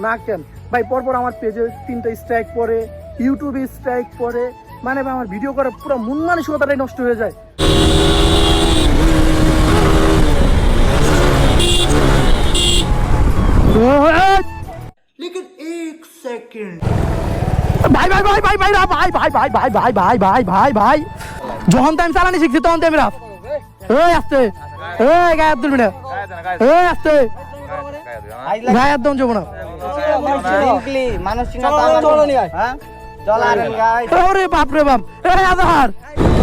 না কেন ভাই, পরপর আমার পেজে 3টা স্ট্রাইক পড়ে, ইউটিউবে স্ট্রাইক পড়ে, মানে ভাই আমার ভিডিও করার পুরো মন মানসিকতাটাই নষ্ট হয়ে যায়। लेकिन एक सेकंड ভাই ভাই ভাই ভাই ভাই ভাই ভাই ভাই ভাই ভাই ভাই ভাই ভাই ভাই যখন তো আমি চালানি শিখছি তখন তো আমি রাফ এই আসতে এই গায়ে হাত তুলবি না, এই আসতে গায়ে হাত দম যাবো না। ওরে বাপ রে বাপ, এই আধার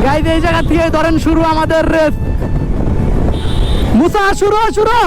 গাইজ এই জায়গা থেকে ধরেন শুরু আমাদের রেস। মুসা শুরু শুরু।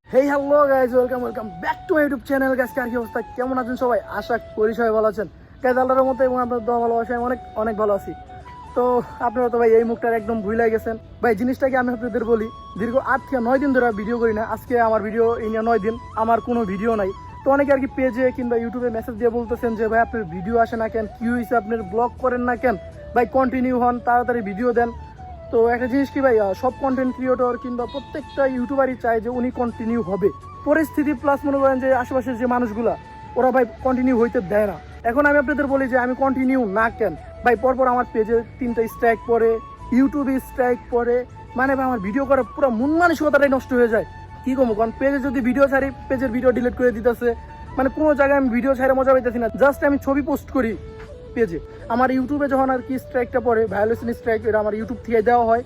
Hey hello guys, welcome back to my YouTube channel. Guys কার কি অবস্থা, কেমন আছেন সবাই? আশা করি সবাই ভালো আছেন। গাইজ আল্লাহর মতো এবং আপনার দোয়া ভালোবাসায় অনেক অনেক ভালো আছি। তো আপনারা তো ভাই এই মুখটার একদম ভুলে গেছেন ভাই। জিনিসটাকে আমি আপনাদের বলি, দীর্ঘ 8 থেকে 9 দিন ধরে ভিডিও করি না। আজকে আমার ভিডিও এই নিয়ে 9 দিন আমার কোনো ভিডিও নাই। তো অনেকে আর কি পেজে কিংবা ইউটিউবে মেসেজ দিয়ে বলতেছেন যে ভাই আপনার ভিডিও আসে না কেন, কি হয়েছে, আপনার ব্লগ করেন না কেন ভাই, কন্টিনিউ হন, তাড়াতাড়ি ভিডিও দেন। তো একটা জিনিস কি ভাই, সব কন্টেন্ট ক্রিয়েটর কিংবা প্রত্যেকটা ইউটিউবারই চায় যে উনি কন্টিনিউ হবে। পরিস্থিতি প্লাস মনে করেন যে আশেপাশের যে মানুষগুলা ওরা ভাই কন্টিনিউ হইতে দেয় না। এখন আমি আপনাদের বলি যে আমি কন্টিনিউ না কেন ভাই, পরপর আমার পেজে 3টা স্ট্রাইক পড়ে, ইউটিউবে স্ট্রাইক পড়ে, মানে ভাই আমার ভিডিও করার পুরো মন মানসিকতাটাই নষ্ট হয়ে যায়। কি কমো, কারণ পেজে যদি ভিডিও ছাড়ি পেজের ভিডিও ডিলিট করে দিতেছে, মানে কোনো জায়গায় আমি ভিডিও ছাড়া মজা পাইতেছি না। জাস্ট আমি ছবি পোস্ট করি পেজে। আমার ইউটিউবে যখন আর কি স্ট্রাইকটা পড়ে, ভায়োলেশন স্ট্রাইক, এটা আমার ইউটিউব থেকে দেওয়া হয়,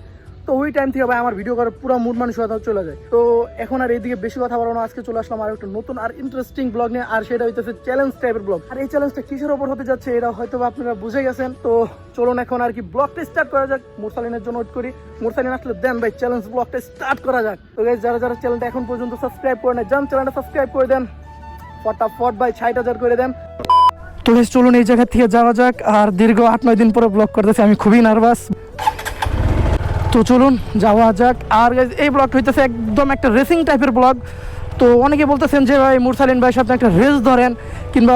তো ওই টাইম থেকে ভাই আমার ভিডিও করার পুরো মুড মানসিকতা চলে যায়। তো এখন আর এইদিকে বেশি কথা বলবো না, আজকে চলে আসলাম আর একটা নতুন আর ইন্টারেস্টিং ব্লগ নিয়ে, আর সেটা হইতেছে চ্যালেঞ্জ টাইপের ব্লগ। আর এই চ্যালেঞ্জটা কিসের ওপর হতে যাচ্ছে এটা হয়তো আপনারা বুঝে গেছেন। তো চলুন এখন আর কি ব্লগটা স্টার্ট করা যাক। মুরসালিনের জন্য ওয়েট করি, মুরসালিন আসলে দেন ভাই চ্যালেঞ্জ ব্লগটা স্টার্ট করা যাক। তো গাইস যারা যারা চ্যানেলটা এখন পর্যন্ত সাবস্ক্রাইব করে না, যান চ্যানেলটা সাবস্ক্রাইব করে দেন, ফটাফট ভাই 60,000 করে দেন। তো গাইস চলুন এই জায়গা থেকে যাওয়া যাক। আর দীর্ঘ 8-9 দিন পরে ব্লগ করতেছি, আমি খুবই নার্ভাস। তো চলুন যাওয়া যাক। আর এই ব্লগটা হইতেছে একদম একটা রেসিং টাইপের ব্লগ। তো অনেকে বলতেছেন যে ভাই মুরসালিন ভাই সাথে একটা রেস ধরেন, কিংবা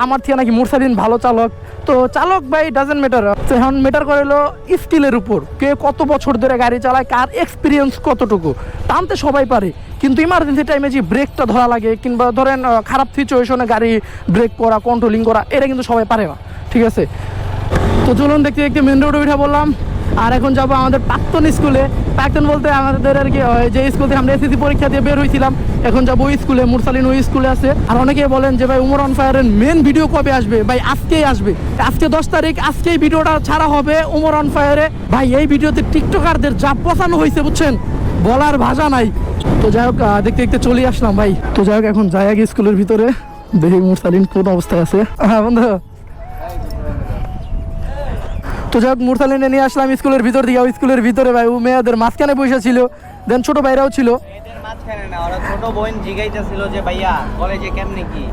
আমার থেকে নাকি মুরসালিন ভালো চালক। তো চালক ভাই ডাজেন্ট ম্যাটার, এখন ম্যাটার করে হলো স্কিলের উপর, কে কত বছর ধরে গাড়ি চালায়, কার এক্সপিরিয়েন্স কতটুকু। টানতে সবাই পারে, কিন্তু ইমার্জেন্সি টাইমে যে ব্রেকটা ধরা লাগে, কিংবা ধরেন খারাপ সিচুয়েশনে গাড়ি ব্রেক করা, কন্ট্রোলিং করা, এটা কিন্তু সবাই পারে না, ঠিক আছে? তো চলুন দেখতে দেখতে মেন রোডে উঠে বললাম। আর এখন যাবো আমাদের প্রাক্তন স্কুলে। প্রাক্তন বলতে আমাদের আর কি যে স্কুল থেকে আমরা এসএসসি পরীক্ষা দিয়ে বের হয়েছিলাম, এখন যাবো ওই স্কুলে। মুরসালিন ওই স্কুলে আছে। আর অনেকে বলেন যে ভাই উমর অন ফায়ারের মেন ভিডিও কবে আসবে? ভাই আজকেই আসবে, আজকে 10 তারিখ, আজকেই ভিডিওটা ছাড়া হবে উমর অন ফায়ারে। ভাই এই ভিডিওতে টিকটকারদের যা পছানো হয়েছে বুঝছেন, বলার ভাষা নাই। তো যাই হোক দেখতে দেখতে চলে আসলাম ভাই। তো যাই হোক এখন যাই আগে স্কুলের ভিতরে, দেখি মুরসালিন কোন অবস্থায় আছে। হ্যাঁ বন্ধু। তো যাই হোক মুরসালিনে নিয়ে আসলাম স্কুলের ভিতর দিকে। ওই স্কুলের ভিতরে ভাই ও মেয়েদের মাঝখানে বসে ছিল, দেন ছোট ভাইরাও ছিল।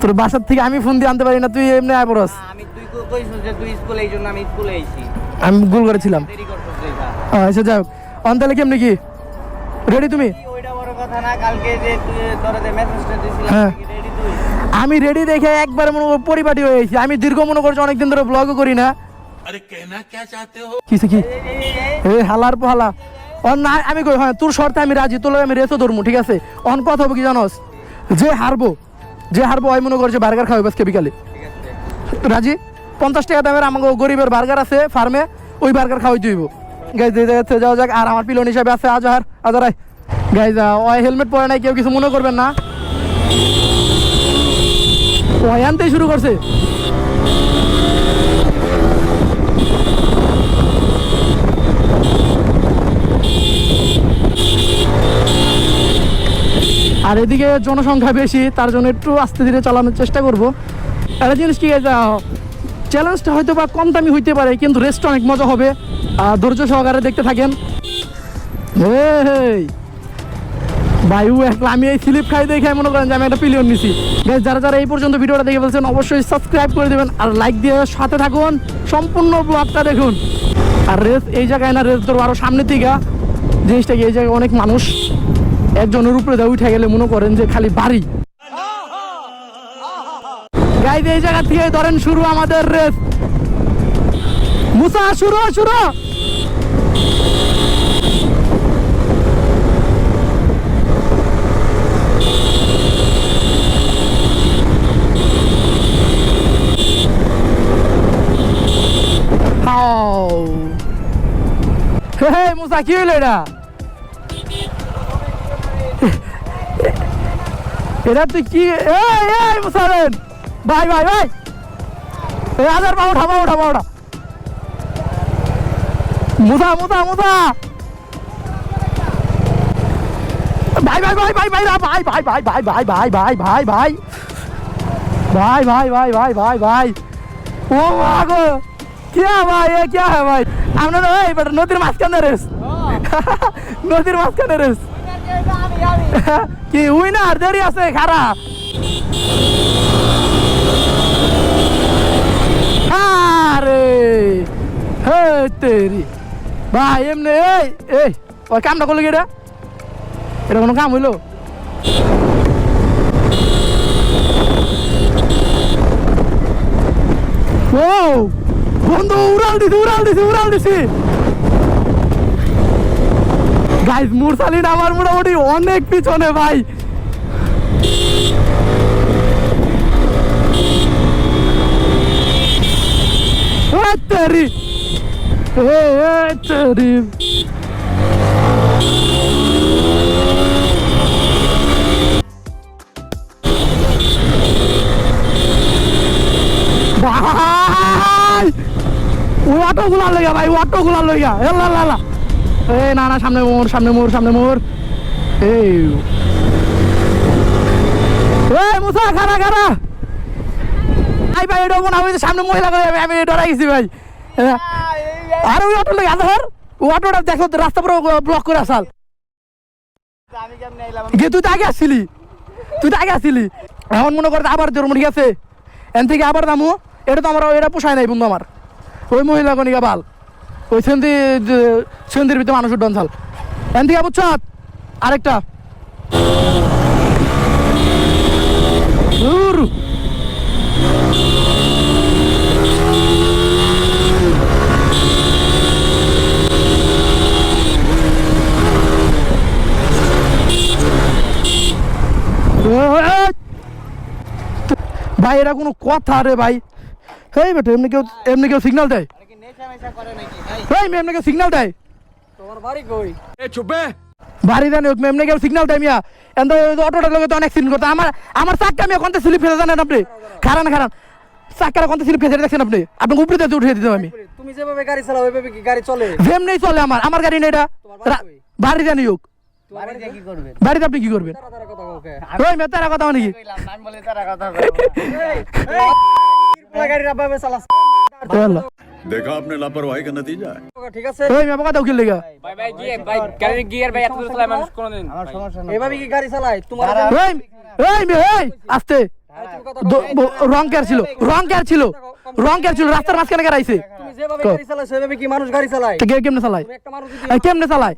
তোর বাসার থেকে আমি ফোন দিয়ে আনতে পারি না, তুই এমনি আয় পড়স। আমি ভুল করেছিলাম। আচ্ছা যাই হোক, তাহলে কেমনি কি রেডি তুমি? হ্যাঁ আমি রেডি দেখে একবার মনে পরিপাটি হয়ে গেছি। আমি দীর্ঘ মনে করছি অনেকদিন ধরে ব্লগও করি না। হালার পালা না আমি কই, হ্যাঁ তোর শর্তে আমি রাজি, তোর আমি রেসও ধরবো, ঠিক আছে? অন কথা হবে কি জানোস, যে হারবো ওই মনে করছে বার্গার খাবে আজকে বিকালে, রাজি? 50 টাকা দামের আমাকে গরিবের বার্গার আছে ফার্মে, ওই বার্গার খাওয়াই দিব। গাইজ যাওয়া যাক। আর আমার পিলন হিসাবে আছে আজহার। গাইজ ওই হেলমেট পরে নাই, কেউ কিছু মনে করবেন না। ওই আনতেই শুরু করছে। আর এদিকে জনসংখ্যা বেশি, তার জন্য একটু আস্তে ধীরে চালানোর চেষ্টা করব। একটা জিনিস কি, চ্যালেঞ্জটা হয়তো বা কম দামি হইতে পারে, কিন্তু রেসটা অনেক মজা হবে। ধৈর্য সহকারে দেখতে থাকেন। ভাই ও একলা আমি এই স্লিপ খাই দেখে মনে করেন যে আমি একটা পিলিয়ন নিছি। গাইস যারা যারা এই পর্যন্ত ভিডিওটা দেখে ফেলছেন অবশ্যই সাবস্ক্রাইব করে দেবেন আর লাইক দিয়ে সাথে থাকুন, সম্পূর্ণ ব্লগটা দেখুন। আর রেস এই জায়গায় না, রেস ধরবো আরো সামনে থেকে জিনিসটা কি, এই জায়গায় অনেক মানুষ একজনের উপরে দেওয়া উঠে গেলে মনে করেন যে খালি বাড়ি। গাইস এই জায়গা থেকে ধরেন শুরু আমাদের রেস। মুসা শুরু শুরু। মুসা কি হইল এটা? এটা তুই কি মুসারেন ভাই ভাই ভাই আদার পা ওঠা ওঠা ওঠা মুসা মুসা মুসা ভাই ভাই ভাই ভাই ভাই ভাই ভাই ভাই ভাই ভাই ভাই ভাই ভাই ভাই भाई भाई भाई भाई भाई भाई ओ मागो क्या भाई ये क्या है भाई हमने तो भाई बट नदीर माছ কানে রেস নদীর মাছ কানে রেস কি উইনার দেরি আছে খারা আরে হে তেরি ভাই এমনে এই এই ওই কামটা করলি কি এটা কোনো কাম হইলো? ও বন্ধু উড়াল দিছি গাইস মুরসালিন আমার মোটামুটি অনেক পিছনে ভাই। তেরি তেরি ভাই ও অটো গুলা লইয়া ভাই অটো গুলা লইয়া এলা লা এ না না সামনে মোর সামনে মোর সামনে মোর এই মুসা খারা খারা ভাই ভাই এটা মনে হয় সামনে মহিলা করে আমি ডরাই গেছি ভাই। আর ওই অটো লইয়া ধর ও অটোটা দেখো রাস্তা পুরো ব্লক করে আসাল। তুই তো আগে আসছিলি এখন মনে কর আবার তোর মনে গেছে এন থেকে আবার দামু এটা তো আমার এটা পোষায় নাই বন্ধু আমার ওই মহিলা কনিকা বাল ওই সন্ধির ভিতরে মানুষ ডনসাল এন থেকে বুঝছ আরেকটা ভাই এটা কোনো কথা রে ভাই। এই বেটা এমনি কেউ সিগন্যাল দেয় এমনি কেউ সিগন্যাল দেয় বাড়ি জানি এমনি কেউ সিগন্যাল দেয় মিয়া অটোটার লগে তো অনেক সিন করতে আমার চাক্কা মিয়া কোনটা স্লিপ ফেলে জানেন আপনি? খারান চাক্কার কোনটা স্লিপ ফেলে দেখছেন আপনি? আপনাকে উপরে দিয়ে উঠিয়ে দিতাম আমি। তুমি যেভাবে গাড়ি চালাও ওইভাবে কি গাড়ি চলে? যেমনি চলে আমার গাড়ি নেই এটা বাড়ি জানি হোক। বাড়িতে আপনি কি করবেন? ওই মেয়ে তারা কথা মানে কি देखा आपने लापरवाही का नतीजा है। ঠিক আছে ওই মেয়ে কথা উকিল লেগা ভাই ভাই গাড়ির গিয়ার ভাই এত দূর চালায় মানুষ কোনদিন আমার সমস্যা নাই এভাবে কি গাড়ি চালায় তোমার? এই মেয়ে আস্তে রং কেয়ার ছিল রাস্তার মাঝখানে গাড়াইছে। তুমি যেভাবে গাড়ি চালাও সেভাবে কি মানুষ গাড়ি চালায়? কেমনে চালায় তুমি একটা মানুষ যদি কেমনে চালায়?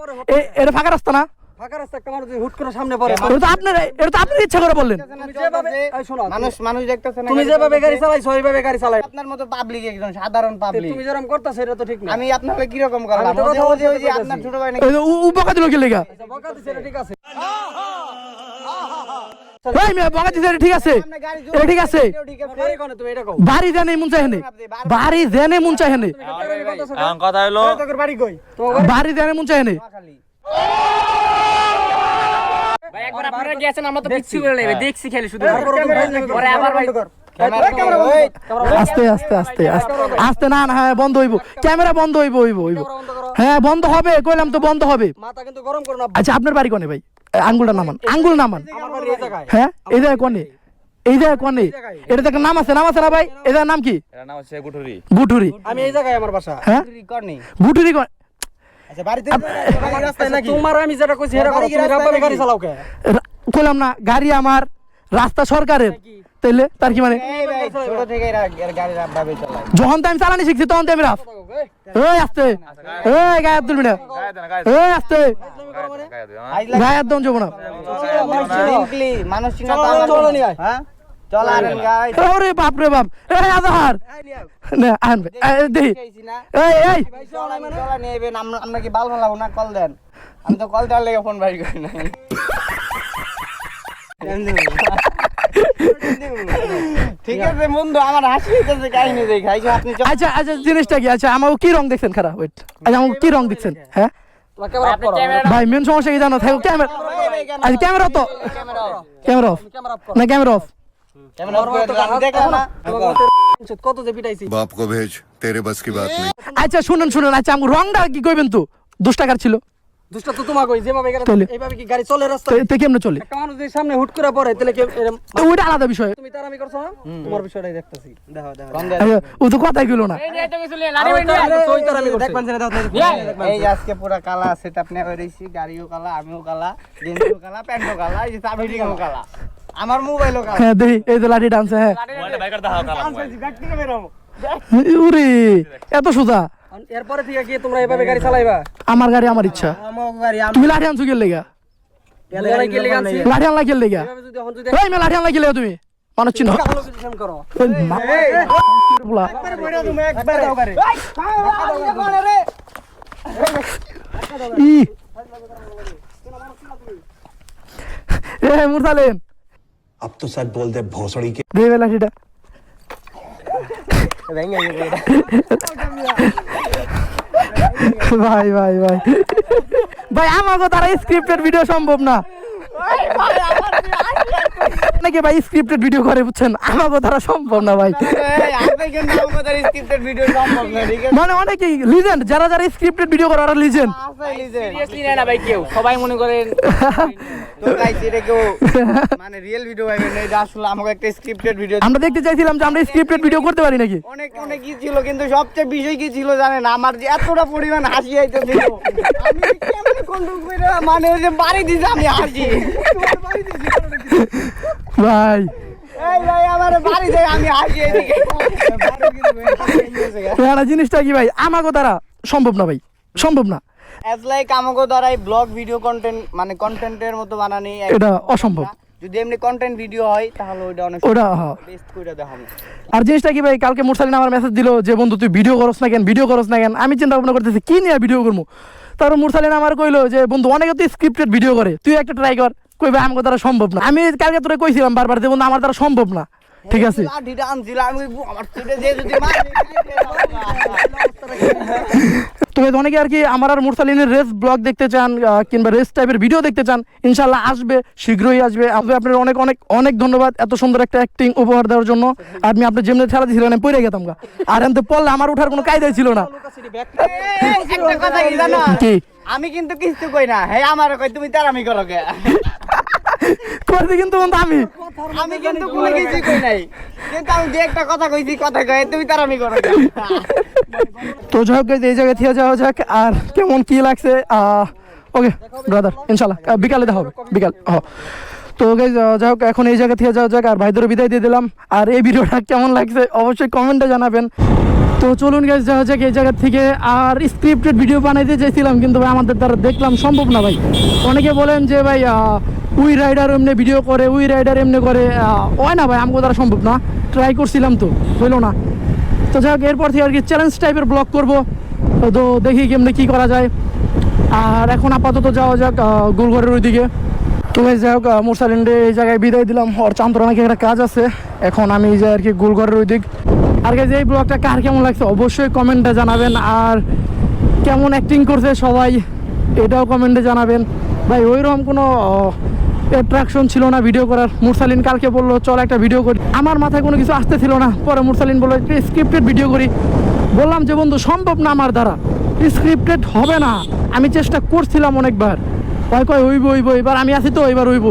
এটা ফাঁকা রাস্তা না? ফাঁকা রাস্তা একটা মানুষ যদি হুট করে সামনে পড়ে এটা তো আপনার ইচ্ছা করে বললেন। তুমি যেভাবে এই শোনো মানুষ দেখতেছে না তুমি যেভাবে গাড়ি চালাইছো ওইভাবে গাড়ি চালায় আপনার মতো পাবলিক একজন সাধারণ পাবলিক তুমি যেরকম করতেছো এটা তো ঠিক না। আমি আপনাকে কি রকম করলাম? আমি তো কথা বলছি, ওই যে আপনার ছোট ভাই বকা দিল কি লেগা? বকা দিছে এটা ঠিক আছে এই মেয়ে বকা দিছে এটা ঠিক আছে এটা ঠিক আছে গাড়ি কোনে তুমি এটা কও বাড়ি জানে মন চাই হেনে বাড়ি জানে মন চাই হেনে কথা হলো তোর বাড়ি কই? তোমার বাড়ি জানে মন চাই হেনে ভাই একবার আপনারা গিয়েছেন আমরা তো কিচ্ছু করে নেবে দেখছি খালি শুধু পরে আবার ভাই আস্তে আস্তে আস্তে আস্তে না না হ্যাঁ বন্ধ হইব ক্যামেরা বন্ধ হইব হ্যাঁ বন্ধ হবে কইলাম তো বন্ধ হবে। মাথা কিন্তু গরম করো না। আচ্ছা আপনার বাড়ি কোনে ভাই? আঙ্গুল নামান আমার বাড়ি এই জায়গায়। হ্যাঁ এই জায়গায় কোনে এটা একটা নাম আছে না ভাই? এটার নাম কি? এর নাম হচ্ছে গুঠুরি। গুঠুরি। আমি এই জায়গায় আমার বাসা। হ্যাঁ করনি গুঠুরি আচ্ছা তোমার আমি যেটা কইছি সেটা করো, তুমি রাব্বারে গাড়ি চালাও কে? বললাম না গাড়ি আমার, রাস্তা সরকারের, তাইলে তার কি মানে? ছোট থেকে গাড়ি রাব্বাবে চালায়। যখন তো আমি চালানি শিখছি তখন তো আমি রাফ। ওই আসতে, ওই গায়ে হাত তুলবি না, ওই আসতে, গায়ে হাত দন যাবো না। সিম্পলি মানুষ চিনা চলো নিয়ে আয়। হ্যাঁ চল আরেন গাই ওরে বাপ রে বাপ, এই আধার না আনবে দেখি, এই এই চলা নেবেন। আমরা কি বাল ফালাবো না? কল দেন। আমি তো কল দেওয়ার লেগে ফোন বাইর করি নাই। ঠিক আছে বন্ধু, আমার হাসি হইতেছে কাহিনী দেখে। আপনি আচ্ছা আচ্ছা জিনিসটা কি? আচ্ছা আমাকে কি রং দেখছেন? খারাপ ওয়েট, আচ্ছা আমাকে কি রং দেখছেন? হ্যাঁ ভাই মেন সমস্যা কি জানো? থাকো ক্যামেরা, আচ্ছা ক্যামেরা তো ক্যামেরা অফ না, ক্যামেরা অফ। দেখলাম না কত যে পিটাইছি। बाप को भेज तेरे बस की बात नहीं। আচ্ছা শুনুন শুনুন, আচ্ছা আমাকে রংটা কি কইবেন তো? 2 টাকার ছিল, দুষ্টা তো তোমাকে কই, যেভাবে গেলে তাইলে? এইভাবে কি গাড়ি চলে রাস্তা? তো কেমনে চলে? একটা মানুষ যদি সামনে হুট করে পড়ে তাহলে কি এরকম? তো ওইটা আলাদা বিষয়। তুমি তার আমি করছো না, তোমার বিষয়টাই দেখতেছি। দেখো দেখো আচ্ছা, ও তো কথাই কইলো না। এই যে এত কিছু লাড়ি বইনি ওই তার আমি করছি। এই যে আজকে পুরা কালা সেটআপ নিয়ে বেরিয়েছি। গাড়িও কালা, আমিও কালা, জিন্সও কালা, প্যান্টও কালা, এই যে চাবিটিও কালা, আমার মোবাইলও কালা। হ্যাঁ দেখি, এই তো লাঠি ডান্সে। হ্যাঁ উরে এত সোজা। এরপরে থেকে কি তোমরা এইভাবে গাড়ি চালাইবা? আমার গাড়ি আমার ইচ্ছা। আমার গাড়ি তুমি লাঠি আনছো গেল লেগা? এলাকায় কি লেগে আনছি? লাঠি আনলা গেল লেগা? এইভাবে যদি এখন যদি এই মে লাঠি আনলা গেল তুমি মানুষ চিনো? ভালো পজিশন করো। মুরসালিন अब तो सच बोल दे भोसड़ी के। দে লাঠিটা। ভাই ভাই ভাই ভাই আমাকে তারা স্ক্রিপ্টেড ভিডিও সম্ভব না নাকি ভাই? স্ক্রিপ্টেড ভিডিও করে বুঝছেন, আমাকে তারা সম্ভব না ভাই। মানে অনেকে লিজেন্ড, যারা যারা স্ক্রিপ্টেড ভিডিও করে ওরা লিজেন্ড। সিরিয়াসলি নেয় না ভাই কেউ, সবাই মনে করেন মানে রিয়েল ভিডিও ভাই না, এটা আসলে আমাকে একটা স্ক্রিপ্টেড ভিডিও। আমরা দেখতে চাইছিলাম যে আমরা স্ক্রিপ্টেড ভিডিও করতে পারি নাকি। অনেক অনেক কি ছিল, কিন্তু সবচেয়ে বিষয় কি ছিল জানেন? আমার যে এতটা পরিমাণ হাসি আইতেছিল, আমি কেমনে কন্ট্রোল করে, মানে ওই যে বাড়ি দিছে আমি হাসি। ভাই এই ভাই আমার বাড়ি দেয় আমি হাসি এদিকে। একটা জিনিসটা কি ভাই, আমাকে তারা সম্ভব না ভাই, সম্ভব না, অ্যাজ লাইক আমাকে দ্বারাই ব্লগ ভিডিও কন্টেন্ট মানে কন্টেন্টের মতো বানানি এটা অসম্ভব। যদি এমনি কন্টেন্ট ভিডিও হয় তাহলে ওইটা অনেক ওটা হ্যাঁ। বেস্ট করে দেখাবো। আর জিনিসটা কি ভাই, কালকে মুরসালিন আমার মেসেজ দিল যে বন্ধু তুই ভিডিও করস না কেন, ভিডিও করস না কেন? আমি চিন্তা ভাবনা করতেছি কি নিয়ে ভিডিও করবো। তারপর মুরসালিন আমার কইলো যে বন্ধু অনেকে তুই স্ক্রিপ্টেড ভিডিও করে, তুই একটা ট্রাই কর। কই ভাই আমাকে দ্বারা সম্ভব না। আমি কালকে তোরে কইছিলাম বারবার যে বন্ধু আমার দ্বারা সম্ভব না, ঠিক আছে? লাঠিটা আনছিলাম আমি, আমার সিটে যে যদি মারে তো অনেকে আর কি আমার আর মুরসালিনের রেস ব্লগ দেখতে চান কিংবা রেস টাইপের ভিডিও দেখতে চান, ইনশাল্লাহ আসবে, শীঘ্রই আসবে। আপনার অনেক অনেক অনেক ধন্যবাদ এত সুন্দর একটা অ্যাক্টিং উপহার দেওয়ার জন্য। আপনি আপনার যেমনি ঠেলা দিয়েছিলেন আমি পড়ে গেতাম গা, আর এমনি পড়লে আমার ওঠার কোনো কায়দাই ছিল না। একটা কথা কি জানো? কি? আমি কিন্তু কিছু কই না, হ্যাঁ আমার কই তুমি তার আমি করো কে করতে কিন্তু বন্ধু আমি কিন্তু কোনো কিছু কই নাই, কিন্তু আমি যে একটা কথা কইছি, কথা কই তুমি তার আমি করো কে। তো যাই হোক guys, এই জায়গায় থেকে যাওয়া যাক। আর কেমন কি লাগছে ওকে ব্রাদার, ইনশাল্লাহ বিকালে দেখা হবে, বিকাল। তো গাইজ যাই হোক এখন এই জায়গা থেকে যাওয়া যাক, আর ভাইদেরও বিদায় দিয়ে দিলাম। আর এই ভিডিওটা কেমন লাগছে অবশ্যই কমেন্টে জানাবেন। তো চলুন গাইজ যাওয়া যাক এই জায়গা থেকে। আর স্ক্রিপ্টেড ভিডিও বানাইতে চাইছিলাম কিন্তু ভাই আমাদের দ্বারা দেখলাম সম্ভব না ভাই। অনেকে বলেন যে ভাই উই রাইডার এমনি ভিডিও করে, উই রাইডার এমনি করে, হয় না ভাই, আমাকে দ্বারা সম্ভব না। ট্রাই করছিলাম তো হইলো না। তো যাই হোক এরপর থেকে আর কি চ্যালেঞ্জ টাইপের ব্লগ করবো, তো দেখি কেমনি কী করা যায়। আর এখন আপাতত যাওয়া যাক গোলঘরের ওইদিকে। তো যাই হোক মুরসালিনডে এই জায়গায় বিদায় দিলাম, ওর চান্তরা নাকি একটা কাজ আছে, এখন আমি যাই আর কি গোলঘরের ওই দিক। আর গাইজ এই ব্লগটা কার কেমন লাগছে অবশ্যই কমেন্টে জানাবেন। আর কেমন অ্যাক্টিং করছে সবাই এটাও কমেন্টে জানাবেন। ভাই ওইরকম কোনো অ্যাট্রাকশন ছিল না ভিডিও করার। মুরসালিন কালকে বললো চল একটা ভিডিও করি, আমার মাথায় কোনো কিছু আসতে ছিল না। পরে মুরসালিন বললো একটা স্ক্রিপ্টেড ভিডিও করি। বললাম যে বন্ধু সম্ভব না আমার দ্বারা, স্ক্রিপ্টেড হবে না। আমি চেষ্টা করছিলাম অনেকবার, কয় কয় হইব হইব, এবার আমি আছি তো এবার হইব।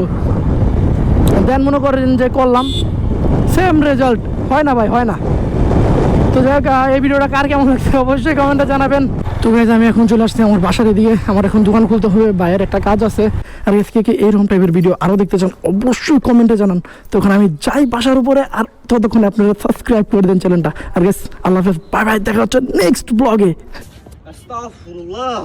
দেন মনে করেন যে করলাম, সেম রেজাল্ট হয় না ভাই, হয় না। তো তো যাই হোক, এই ভিডিওটা কার কেমন লাগছে অবশ্যই কমেন্টে জানাবেন। তো গাইজ আমি এখন চলে আসছি আমার বাসার এদিকে, আমার এখন দোকান খুলতে হবে, বাইরের একটা কাজ আছে। আর আজকে কি এইরকম টাইপের ভিডিও আরও দেখতে চান অবশ্যই কমেন্টে জানান। তখন আমি যাই বাসার উপরে, আর ততক্ষণে আপনারা সাবস্ক্রাইব করে দেন চ্যানেলটা। আর গেস আল্লাহ হাফেজ, বাই বাই, দেখা হচ্ছে নেক্সট ব্লগে। আস্তাগফিরুল্লাহ।